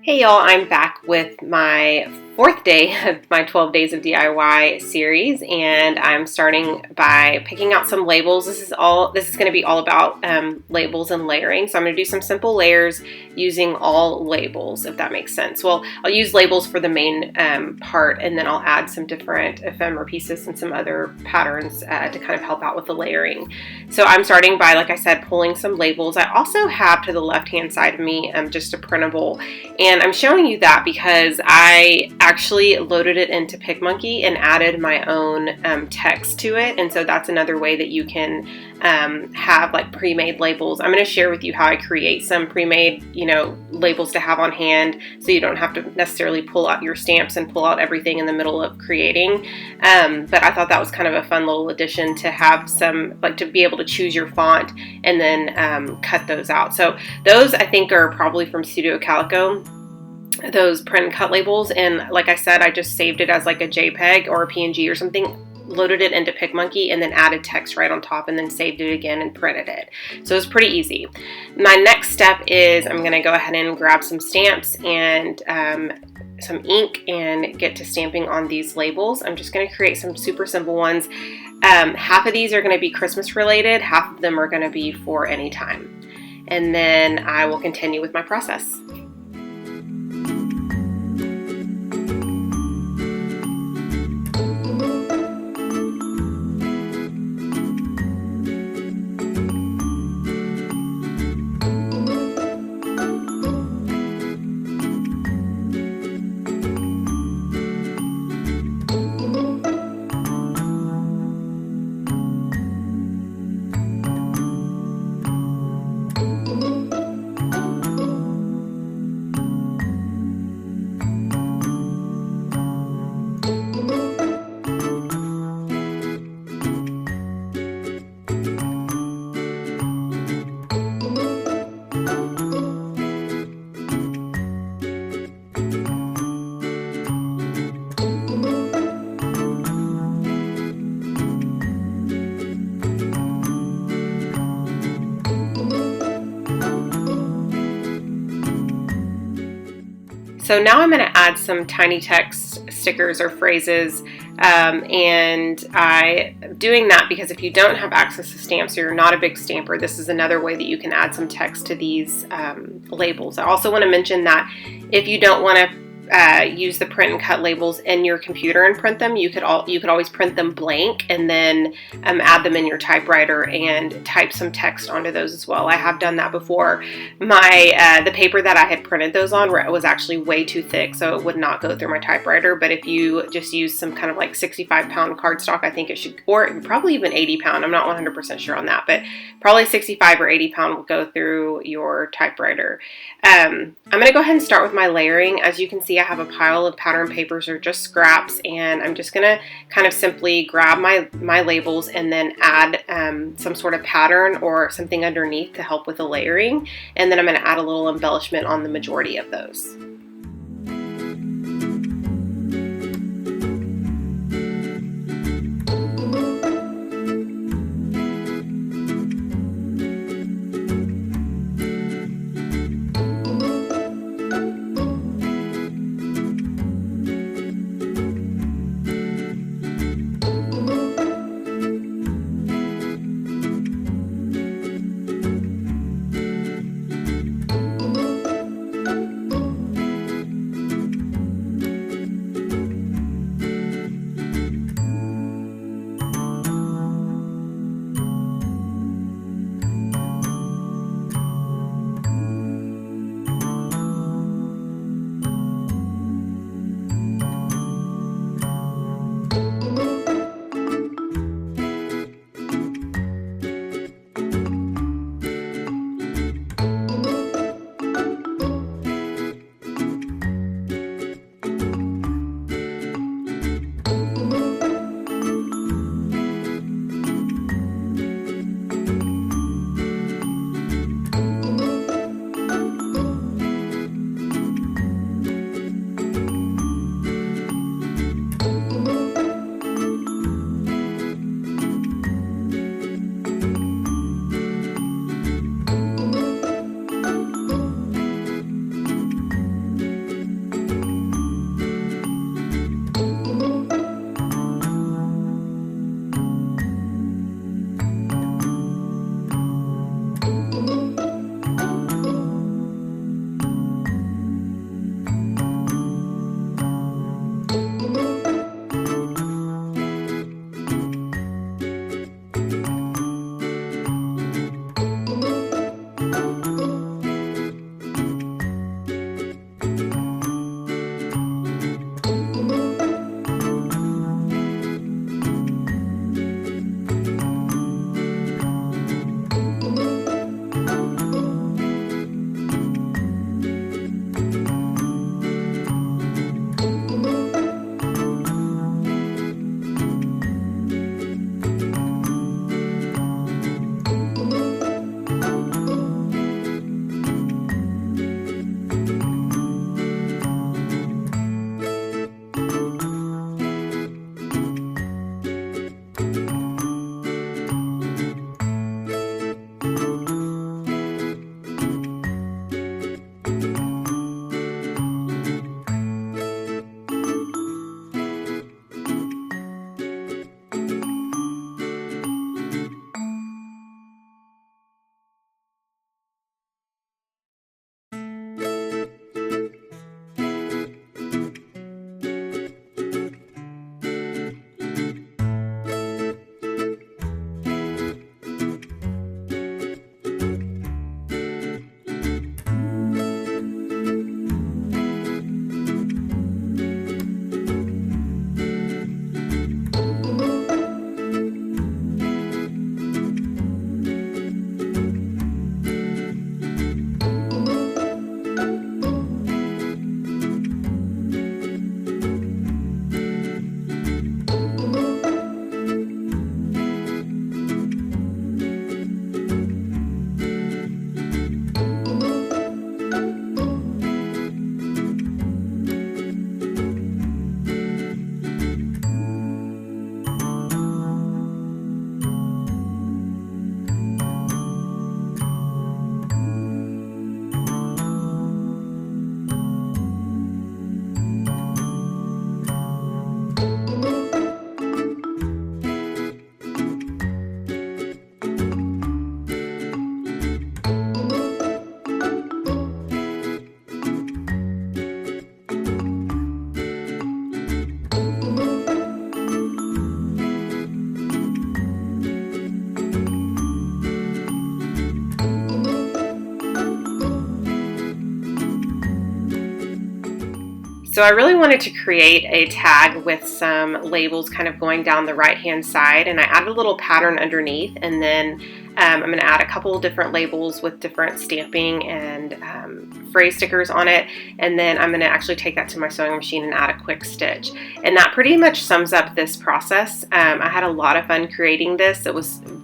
Hey y'all, I'm back with my fourth day of my 12 Days of DIY series, and I'm starting by picking out some labels. This is going to be all about labels and layering. So I'm going to do some simple layers using all labels, if that makes sense. Well, I'll use labels for the main part, and then I'll add some different ephemera pieces and some other patterns to kind of help out with the layering. So I'm starting by, like I said, pulling some labels. I also have to the left-hand side of me just a printable, and I'm showing you that because I actually loaded it into PicMonkey and added my own text to it. And so that's another way that you can have like pre-made labels. I'm going to share with you how I create some pre-made, labels to have on hand, so you don't have to necessarily pull out your stamps and pull out everything in the middle of creating. But I thought that was kind of a fun little addition to have some, like, to be able to choose your font and then cut those out. So those I think are probably from Studio Calico, those print and cut labels. And like I said, I just saved it as like a JPEG or a PNG or something, loaded it into PicMonkey, and then added text right on top, and then saved it again and printed it. So it's pretty easy. My next step is I'm going to go ahead and grab some stamps and some ink and get to stamping on these labels. I'm just going to create some super simple ones. Half of these are going to be Christmas related, half of them are going to be for any time. And then I will continue with my process. So now I'm going to add some tiny text stickers or phrases, and I'm doing that because if you don't have access to stamps or you're not a big stamper, this is another way that you can add some text to these labels. I also want to mention that if you don't want to use the print and cut labels in your computer and print them, you could always print them blank and then add them in your typewriter and type some text onto those as well. I have done that before. The paper that I had printed those on was actually way too thick, so it would not go through my typewriter. But if you just use some kind of like 65-pound cardstock, I think it should, or probably even 80-pound. I'm not 100% sure on that, but probably 65 or 80-pound will go through your typewriter. I'm going to go ahead and start with my layering. As you can see, I have a pile of pattern papers or just scraps, and I'm just going to kind of simply grab my labels and then add some sort of pattern or something underneath to help with the layering. And then I'm going to add a little embellishment on the majority of those. So I really wanted to create a tag with some labels kind of going down the right hand side, and I added a little pattern underneath, and then I'm going to add a couple different labels with different stamping and phrase stickers on it, and then I'm going to actually take that to my sewing machine and add a quick stitch. And that pretty much sums up this process. I had a lot of fun creating this.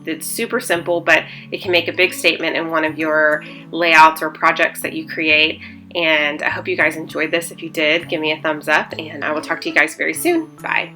It's super simple, but it can make a big statement in one of your layouts or projects that you create. And I hope you guys enjoyed this. If you did, give me a thumbs up, and I will talk to you guys very soon. Bye.